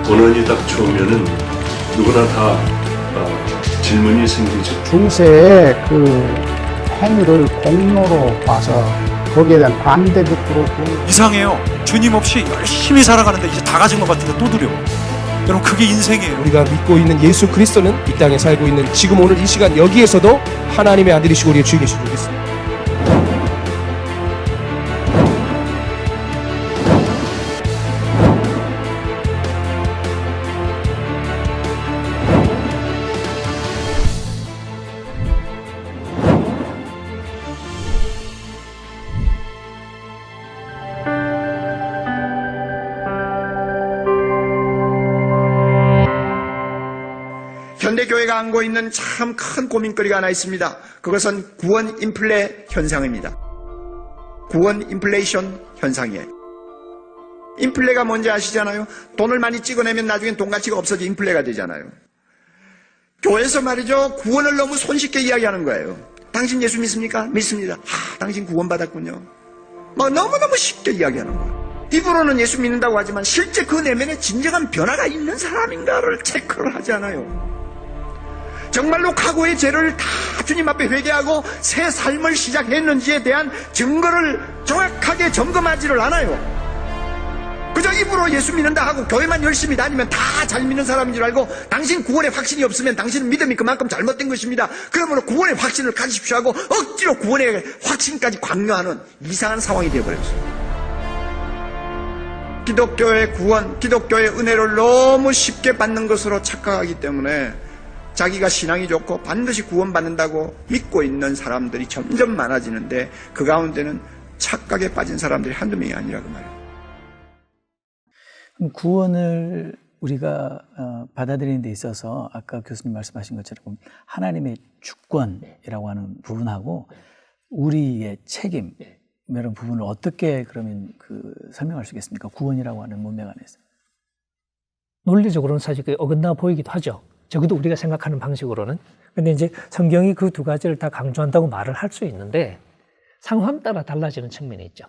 고난이 닥쳐오면은 누구나 다 질문이 생기죠. 중세의 그 행위를 공로로 봐서 거기에 대한 반대도 그렇고. 이상해요. 주님 없이 열심히 살아가는데 이제 다 가진 것 같은데 또 두려워. 여러분, 그게 인생이에요. 우리가 믿고 있는 예수 그리스도는 이 땅에 살고 있는 지금 오늘 이 시간 여기에서도 하나님의 아들이시고 우리의 주인이시고 있습니다. 현대교회가 안고 있는 참 큰 고민거리가 하나 있습니다. 그것은 구원 인플레 현상입니다. 구원 인플레이션 현상이에요. 인플레가 뭔지 아시잖아요? 돈을 많이 찍어내면 나중엔 돈 가치가 없어져 인플레가 되잖아요. 교회에서 말이죠, 구원을 너무 손쉽게 이야기하는 거예요. 당신 예수 믿습니까? 믿습니다. 당신 구원받았군요. 막 너무너무 쉽게 이야기하는 거예요. 입으로는 예수 믿는다고 하지만 실제 그 내면에 진정한 변화가 있는 사람인가를 체크를 하지 않아요. 정말로 과거의 죄를 다 주님 앞에 회개하고 새 삶을 시작했는지에 대한 증거를 정확하게 점검하지를 않아요. 그저 입으로 예수 믿는다 하고 교회만 열심히 다니면 다 잘 믿는 사람인 줄 알고, 당신 구원의 확신이 없으면 당신은 믿음이 그만큼 잘못된 것입니다. 그러므로 구원의 확신을 가지십시오 하고 억지로 구원의 확신까지 강요하는 이상한 상황이 되어버렸어요. 기독교의 구원, 기독교의 은혜를 너무 쉽게 받는 것으로 착각하기 때문에 자기가 신앙이 좋고 반드시 구원받는다고 믿고 있는 사람들이 점점 많아지는데, 그 가운데는 착각에 빠진 사람들이 한두 명이 아니라 그 말이에요. 구원을 우리가 받아들이는 데 있어서 아까 교수님 말씀하신 것처럼 하나님의 주권이라고 하는 부분하고 우리의 책임 이런 부분을 어떻게 그러면 설명할 수 있겠습니까? 구원이라고 하는 문맥 안에서. 논리적으로는 사실 어긋나 보이기도 하죠. 적어도 우리가 생각하는 방식으로는. 근데 이제 성경이 그 두 가지를 다 강조한다고 말을 할 수 있는데 상황 따라 달라지는 측면이 있죠.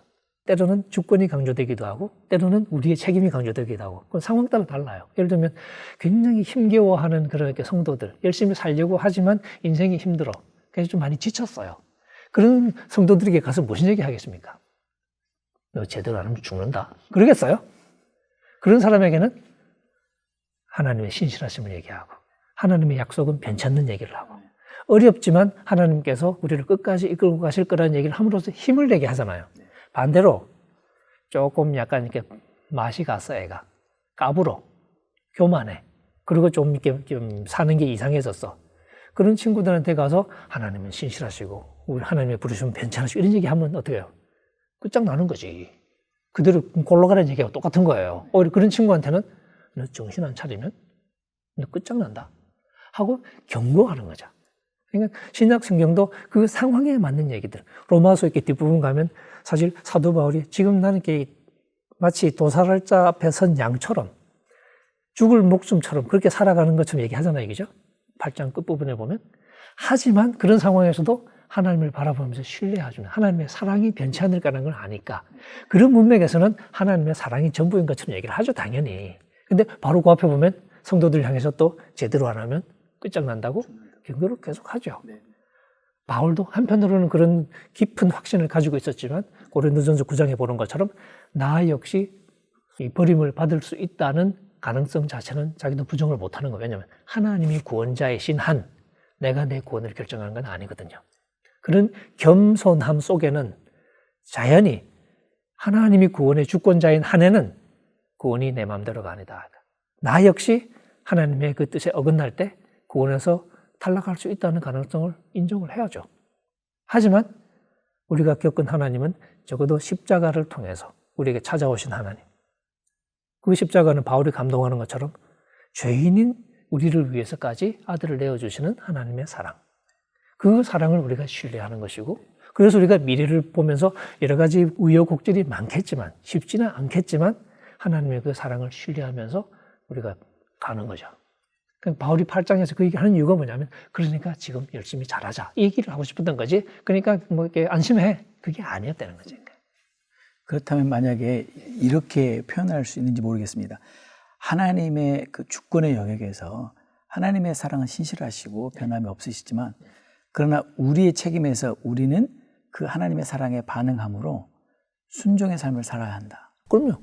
때로는 주권이 강조되기도 하고 때로는 우리의 책임이 강조되기도 하고, 그건 상황 따라 달라요. 예를 들면 굉장히 힘겨워하는 그런 성도들, 열심히 살려고 하지만 인생이 힘들어, 그래서 좀 많이 지쳤어요. 그런 성도들에게 가서 무슨 얘기 하겠습니까? 너 제대로 안 하면 죽는다, 그러겠어요? 그런 사람에게는 하나님의 신실하심을 얘기하고 하나님의 약속은 변찮는 얘기를 하고, 어렵지만 하나님께서 우리를 끝까지 이끌고 가실 거라는 얘기를 함으로써 힘을 내게 하잖아요. 반대로 조금 약간 이렇게 맛이 갔어, 애가 까불어, 교만해, 그리고 좀 사는 게 이상해졌어. 그런 친구들한테 가서 하나님은 신실하시고 우리 하나님의 부르시면 괜찮으시고 이런 얘기 하면 어떻게 해요? 끝장나는 거지. 그대로 골로 가라는 얘기하고 똑같은 거예요. 오히려 그런 친구한테는 너 정신 안 차리면 너 끝장난다 하고 경고하는 거죠. 그러니까 신약 성경도 그 상황에 맞는 얘기들, 로마서 이렇게 뒷부분 가면 사실 사도 바울이 지금 나는 이렇게 마치 도살자 앞에 선 양처럼 죽을 목숨처럼 그렇게 살아가는 것처럼 얘기하잖아요, 그죠? 8장 끝부분에 보면. 하지만 그런 상황에서도 하나님을 바라보면서 신뢰해주는 하나님의 사랑이 변치 않을 거라는 걸 아니까 그런 문맥에서는 하나님의 사랑이 전부인 것처럼 얘기를 하죠, 당연히. 근데 바로 그 앞에 보면 성도들 향해서 또 제대로 안 하면 끝장난다고 경고를 계속 하죠. 바울도 한편으로는 그런 깊은 확신을 가지고 있었지만 고린도전서 9장에 보는 것처럼 나 역시 이 버림을 받을 수 있다는 가능성 자체는 자기도 부정을 못하는 거예요. 왜냐하면 하나님이 구원자이신 한 내가 내 구원을 결정하는 건 아니거든요. 그런 겸손함 속에는 자연히 하나님이 구원의 주권자인 한에는 구원이 내 마음대로가 아니다. 나 역시 하나님의 그 뜻에 어긋날 때 구원에서 탈락할 수 있다는 가능성을 인정을 해야죠. 하지만 우리가 겪은 하나님은 적어도 십자가를 통해서 우리에게 찾아오신 하나님, 그 십자가는 바울이 감동하는 것처럼 죄인인 우리를 위해서까지 아들을 내어주시는 하나님의 사랑, 그 사랑을 우리가 신뢰하는 것이고, 그래서 우리가 미래를 보면서 여러 가지 우여곡절이 많겠지만 쉽지는 않겠지만 하나님의 그 사랑을 신뢰하면서 우리가 가는 거죠. 바울이 8장에서 그 얘기를 하는 이유가 뭐냐면, 그러니까 지금 열심히 잘하자, 이 얘기를 하고 싶었던 거지. 그러니까 뭐 이렇게 안심해, 그게 아니었다는 거죠. 그렇다면 만약에 이렇게 표현할 수 있는지 모르겠습니다. 하나님의 그 주권의 영역에서 하나님의 사랑은 신실하시고 변함이 없으시지만 그러나 우리의 책임에서 우리는 그 하나님의 사랑에 반응함으로 순종의 삶을 살아야 한다. 그럼요.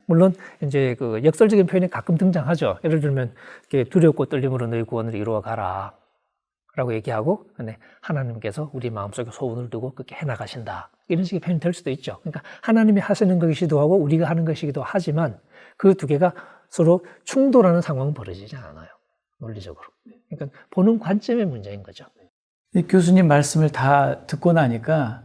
물론 이제 그 역설적인 표현이 가끔 등장하죠. 예를 들면 이렇게 두렵고 떨림으로 너희 구원을 이루어 가라 라고 얘기하고 근데 하나님께서 우리 마음속에 소원을 두고 그렇게 해나가신다. 이런 식의 표현이 될 수도 있죠. 그러니까 하나님이 하시는 것이기도 하고 우리가 하는 것이기도 하지만 그 두 개가 서로 충돌하는 상황은 벌어지지 않아요. 논리적으로. 그러니까 보는 관점의 문제인 거죠. 이 교수님 말씀을 다 듣고 나니까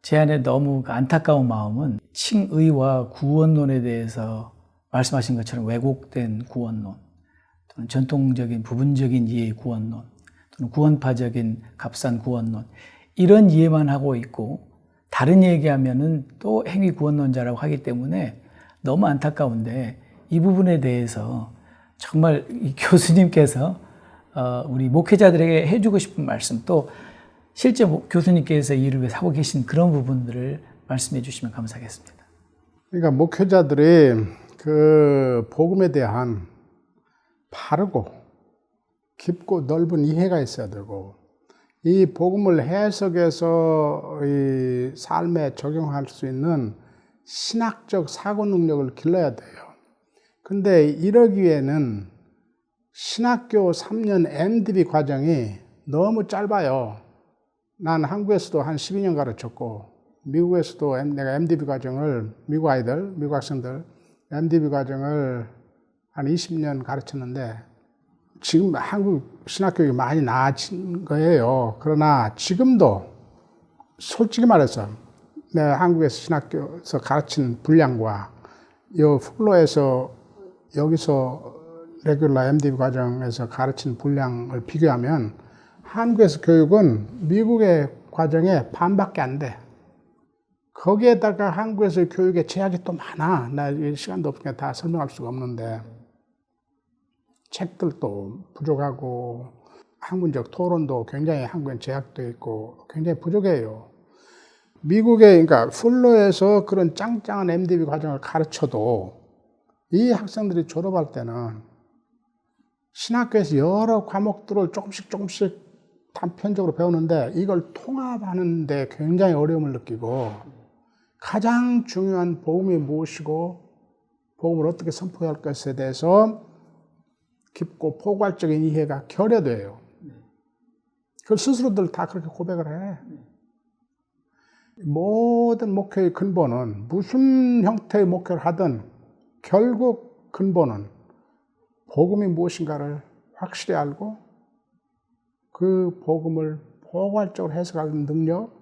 제 안에 너무 안타까운 마음은 칭의와 구원론에 대해서 말씀하신 것처럼 왜곡된 구원론 또는 전통적인 부분적인 이해의 구원론 또는 구원파적인 값싼 구원론 이런 이해만 하고 있고 다른 얘기하면은 또 행위 구원론자라고 하기 때문에 너무 안타까운데 이 부분에 대해서 정말 이 교수님께서 우리 목회자들에게 해주고 싶은 말씀 또 실제 교수님께서 이를 위해서 하고 계신 그런 부분들을 말씀해 주시면 감사하겠습니다. 그러니까 목회자들이 그 복음에 대한 바르고 깊고 넓은 이해가 있어야 되고 이 복음을 해석해서 이 삶에 적용할 수 있는 신학적 사고 능력을 길러야 돼요. 근데 이러기 위해는 신학교 3년 MDB 과정이 너무 짧아요. 난 한국에서도 한 12년 가르쳤고 미국에서도 내가 MDB 과정을 미국 아이들, 미국 학생들 MDB 과정을 한 20년 가르쳤는데 지금 한국 신학교육이 많이 나아진 거예요. 그러나 지금도 솔직히 말해서 내가 한국에서 신학교에서 가르친 분량과 이 플로에서 여기서 레귤러 MDB 과정에서 가르친 분량을 비교하면 한국에서 교육은 미국의 과정의 반밖에 안 돼. 거기에다가 한국에서 교육의 제약이 또 많아. 나 시간도 없으니까 다 설명할 수가 없는데 책들도 부족하고 학문적 토론도 굉장히 한국엔 제약도 있고 굉장히 부족해요. 미국의 그러니까 플로에서 그런 짱짱한 MDB 과정을 가르쳐도 이 학생들이 졸업할 때는 신학교에서 여러 과목들을 조금씩 단편적으로 배우는데 이걸 통합하는데 굉장히 어려움을 느끼고 가장 중요한 복음이 무엇이고 복음을 어떻게 선포해야 할 것에 대해서 깊고 포괄적인 이해가 결여돼요. 그걸 스스로들 다 그렇게 고백을 해. 모든 목회의 근본은 무슨 형태의 목회를 하든 결국 근본은 복음이 무엇인가를 확실히 알고 그 복음을 포괄적으로 해석하는 능력,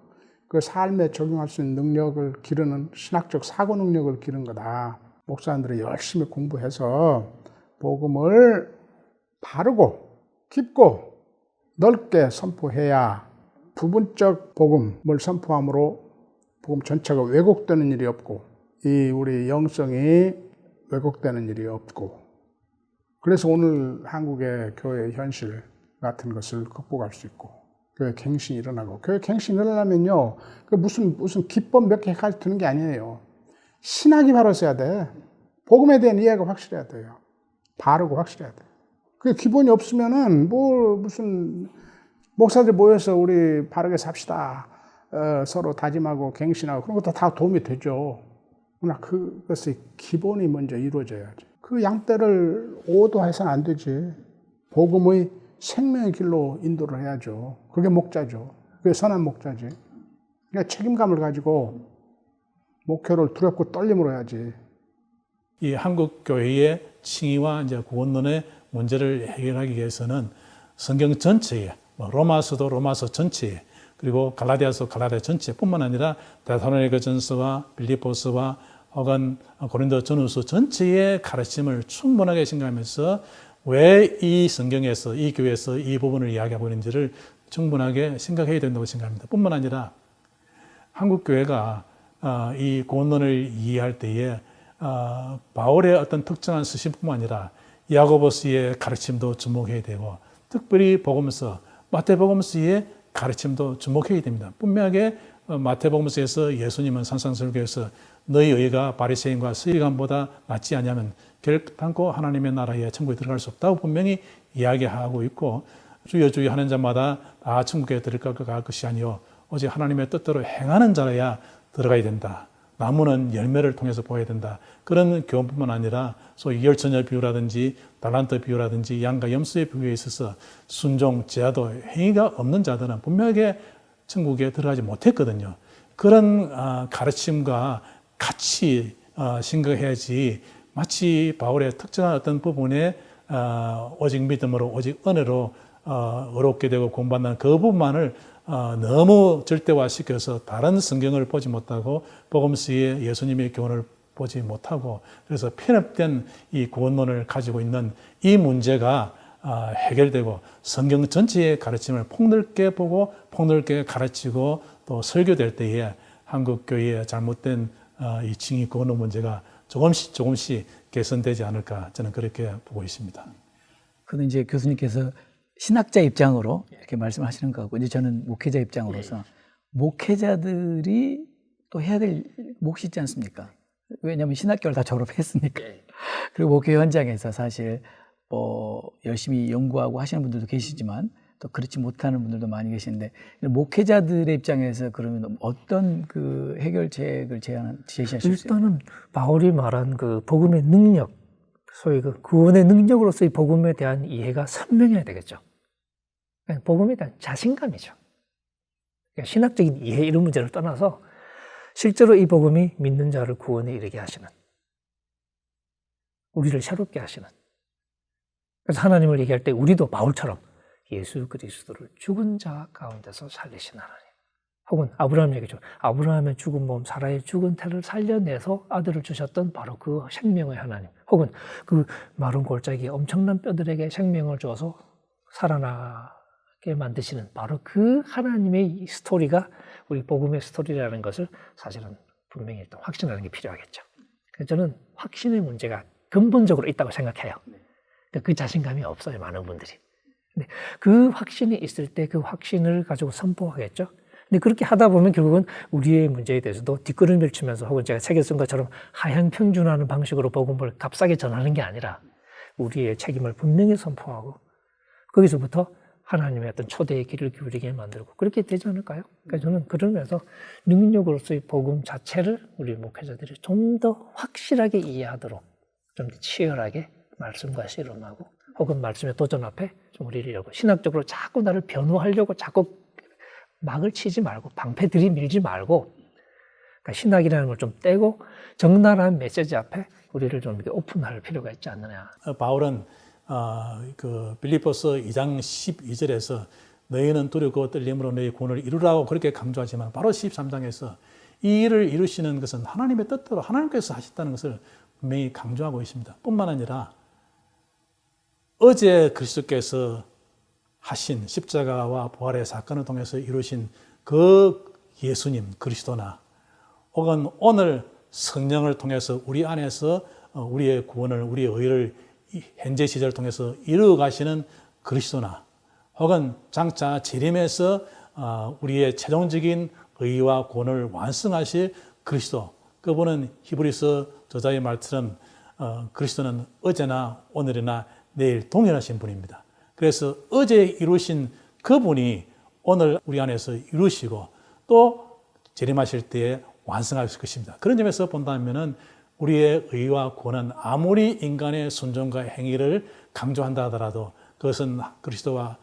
그 삶에 적용할 수 있는 능력을 기르는 신학적 사고 능력을 기르는 거다. 목사님들이 열심히 공부해서 복음을 바르고 깊고 넓게 선포해야 부분적 복음을 선포함으로 복음 전체가 왜곡되는 일이 없고 이 우리 영성이 왜곡되는 일이 없고 그래서 오늘 한국의 교회의 현실 같은 것을 극복할 수 있고 교회 갱신이 일어나고 교회 갱신이 일어나면요 그 무슨 기법 몇 개 가르치는 게 아니에요. 신학이 바로 써야 돼. 복음에 대한 이해가 확실해야 돼요. 바르고 확실해야 돼. 그 기본이 없으면은 무슨 목사들 모여서 우리 바르게 삽시다. 서로 다짐하고 갱신하고 그런 것도 다 도움이 되죠. 그러나 그것의 기본이 먼저 이루어져야지. 그 양떼를 오도해서는 안 되지. 복음의 생명의 길로 인도를 해야죠. 그게 목자죠. 그게 선한 목자지. 그러니까 책임감을 가지고 목회를 두렵고 떨림으로 해야지. 이 한국 교회의 칭의와 이제 구원론의 문제를 해결하기 위해서는 성경 전체에, 로마서도 로마서 전체에, 그리고 갈라디아서 갈라디아 전체뿐만 아니라 데살로니가전서와 빌립보서와 혹은 고린도 전후서 전체의 가르침을 충분하게 생각하면서 왜 이 성경에서 이 교회에서 이 부분을 이야기하고 있는지를 충분하게 생각해야 된다고 생각합니다. 뿐만 아니라 한국 교회가 이 구원론을 이해할 때에 바울의 어떤 특정한 서신뿐만 아니라 야고보서의 가르침도 주목해야 되고 특별히 복음서 마태복음서의 가르침도 주목해야 됩니다. 분명하게 마태복음서에서 예수님은 산상설교에서 너희 의가 바리새인과 서기관보다 낫지 않냐면 결단코 하나님의 나라에 천국에 들어갈 수 없다고 분명히 이야기하고 있고, 주여 주여 하는 자마다 다 천국에 들어갈 것이 아니요 오직 하나님의 뜻대로 행하는 자라야 들어가야 된다. 나무는 열매를 통해서 보아야 된다. 그런 교훈뿐만 아니라 소위 열처녀 비유라든지 달란트 비유라든지 양과 염소의 비유에 있어서 순종, 제하도, 행위가 없는 자들은 분명하게 천국에 들어가지 못했거든요. 그런 가르침과 같이 생각해야지 마치 바울의 특정한 어떤 부분에 오직 믿음으로 오직 은혜로 어렵게 되고 공부한다는 그 부분만을 너무 절대화시켜서 다른 성경을 보지 못하고 복음서의 예수님의 교훈을 보지 못하고, 그래서 편협된 이 구원론을 가지고 있는 이 문제가 해결되고 성경 전체의 가르침을 폭넓게 보고 폭넓게 가르치고 또 설교될 때에 한국 교회의 잘못된 이 칭의 구원론 문제가 조금씩 개선되지 않을까, 저는 그렇게 보고 있습니다. 그는 이제 교수님께서 신학자 입장으로 이렇게 말씀하시는 거고, 이제 저는 목회자 입장으로서 목회자들이 또 해야 될 몫이 있지 않습니까? 왜냐하면 신학교를 다 졸업했으니까. 그리고 목회 현장에서 사실 열심히 연구하고 하시는 분들도 계시지만 또 그렇지 못하는 분들도 많이 계시는데, 목회자들의 입장에서 그러면 어떤 그 해결책을 제시하실 수 있어요? 일단은 바울이 말한 그 복음의 능력, 소위 그 구원의 능력으로서의 복음에 대한 이해가 선명해야 되겠죠. 복음에 대한 자신감이죠. 그러니까 신학적인 이해 이런 문제를 떠나서 실제로 이 복음이 믿는 자를 구원에 이르게 하시는, 우리를 새롭게 하시는. 그래서 하나님을 얘기할 때 우리도 바울처럼 예수 그리스도를 죽은 자 가운데서 살리신 하나님, 혹은 아브라함 얘기죠. 아브라함의 죽은 몸, 사라의 죽은 태를 살려내서 아들을 주셨던 바로 그 생명의 하나님, 혹은 그 마른 골짜기에 엄청난 뼈들에게 생명을 줘서 살아나게 만드시는 바로 그 하나님의 이 스토리가 우리 복음의 스토리라는 것을 사실은 분명히 일단 확신하는 게 필요하겠죠. 그래서 저는 확신의 문제가 근본적으로 있다고 생각해요. 그 자신감이 없어요, 많은 분들이. 근데 그 확신이 있을 때 그 확신을 가지고 선포하겠죠. 근데 그렇게 하다 보면 결국은 우리의 문제에 대해서도 뒷걸음질 치면서, 혹은 제가 책에 쓴 것처럼 하향 평준화하는 방식으로 복음을 값싸게 전하는 게 아니라 우리의 책임을 분명히 선포하고 거기서부터 하나님의 어떤 초대의 길을 기울이게 만들고 그렇게 되지 않을까요? 그러니까 저는 그러면서 능력으로서의 복음 자체를 우리 목회자들이 좀 더 확실하게 이해하도록 좀 더 치열하게 말씀과 씨름하고, 혹은 말씀의 도전 앞에 좀 우리를 열고, 신학적으로 자꾸 나를 변호하려고 자꾸 막을 치지 말고 방패 들이밀지 말고, 그러니까 신학이라는 걸 좀 떼고 적나라한 메시지 앞에 우리를 좀 이렇게 오픈할 필요가 있지 않느냐. 바울은 그 빌립보서 2장 12절에서 너희는 두렵고 떨림으로 너희 구원을 이루라고 그렇게 강조하지만, 바로 13장에서 이 일을 이루시는 것은 하나님의 뜻대로 하나님께서 하셨다는 것을 분명히 강조하고 있습니다. 뿐만 아니라 어제 그리스도께서 하신 십자가와 부활의 사건을 통해서 이루신 그 예수님 그리스도나, 혹은 오늘 성령을 통해서 우리 안에서 우리의 구원을, 우리의 의를 현재 시절을 통해서 이루어 가시는 그리스도나, 혹은 장차 재림에서 우리의 최종적인 의와 구원을 완성하실 그리스도, 그분은 히브리서 저자의 말처럼 그리스도는 어제나 오늘이나 내일 동일하신 분입니다. 그래서 어제 이루신 그분이 오늘 우리 안에서 이루시고 또 재림하실 때에 완성하실 것입니다. 그런 점에서 본다면은 우리의 의와 구원은 아무리 인간의 순종과 행위를 강조한다 하더라도 그것은 그리스도와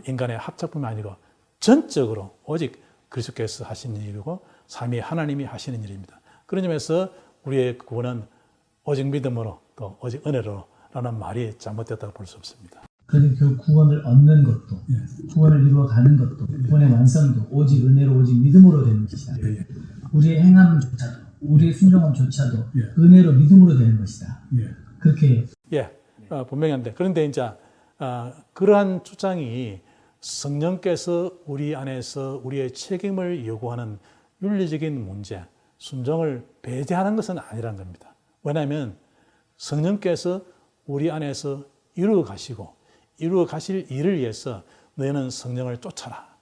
인간의 합작품이 아니고 전적으로 오직 그리스도께서 하신 일이고 삼위 하나님이 하시는 일입니다. 그런 점에서 우리의 구원은 오직 믿음으로 또 오직 은혜로라는 말이 잘못됐다고 볼 수 없습니다. 그런데 그 구원을 얻는 것도, 구원을 이루어가는 것도, 구원의 완성도 오직 은혜로 오직 믿음으로 되는 것이다. 우리의 행함조차도, 우리의 순종함조차도 은혜로 믿음으로 되는 것이다. 그렇게 분명히 한데, 그런데 이제 그러한 주장이 성령께서 우리 안에서 우리의 책임을 요구하는 윤리적인 문제, 순종을 배제하는 것은 아니라는 겁니다. 왜냐하면 성령께서 우리 안에서 이루어 가시고 이루어 가실 일을 위해서 너희는 성령을 쫓아라.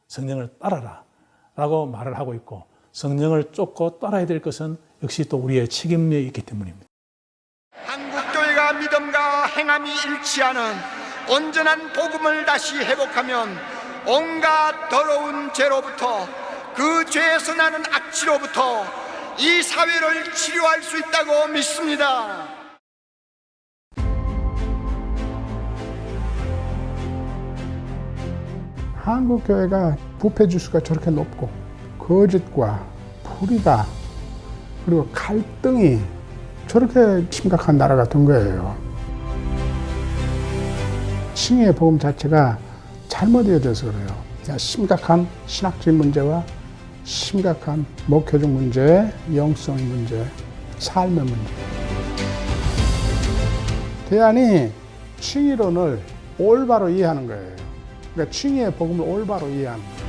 성령을 따라라 라고 말을 하고 있고, 성령을 쫓고 따라야 될 것은 역시 또 우리의 책임에 있기 때문입니다. 한국교회가 믿음과 행함이 일치하는 온전한 복음을 다시 회복하면 온갖 더러운 죄로부터, 그 죄에서 나는 악취로부터 이 사회를 치료할 수 있다고 믿습니다. 한국교회가 부패 지수가 저렇게 높고 거짓과 불의가 그리고 갈등이 저렇게 심각한 나라가 된 거예요. 칭의의 복음 자체가 잘못 이어져서 그래요. 심각한 신학적 문제와 심각한 목회적 문제, 영성의 문제, 삶의 문제. 대안이 칭의론을 올바로 이해하는 거예요. 그러니까 칭의의 복음을 올바로 이해하는 거예요.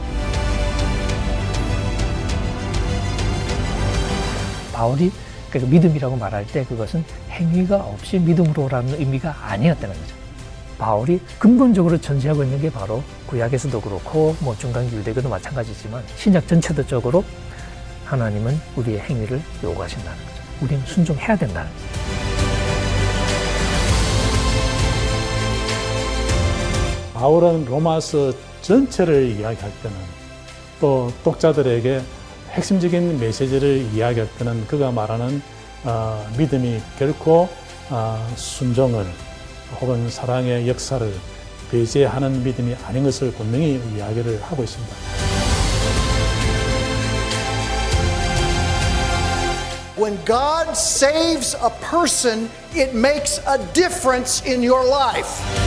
바울이 그 믿음이라고 말할 때 그것은 행위가 없이 믿음으로라는 의미가 아니었다는 거죠. 바울이 근본적으로 전제하고 있는 게 바로 구약에서도 그렇고 뭐 중간기율대교도 마찬가지지만 신약 전체적으로 하나님은 우리의 행위를 요구하신다는 거죠. 우리는 순종해야 된다는 거죠. 바울은 로마서 전체를 이야기할 때는, 또 독자들에게 핵심적인 메시지를 이야기할 때는 그가 말하는 믿음이 결코 순종을 혹은 사랑의 역사를 배제하는 믿음이 아닌 것을 분명히 이야기를 하고 있습니다. When God saves a person, it makes a difference in your life.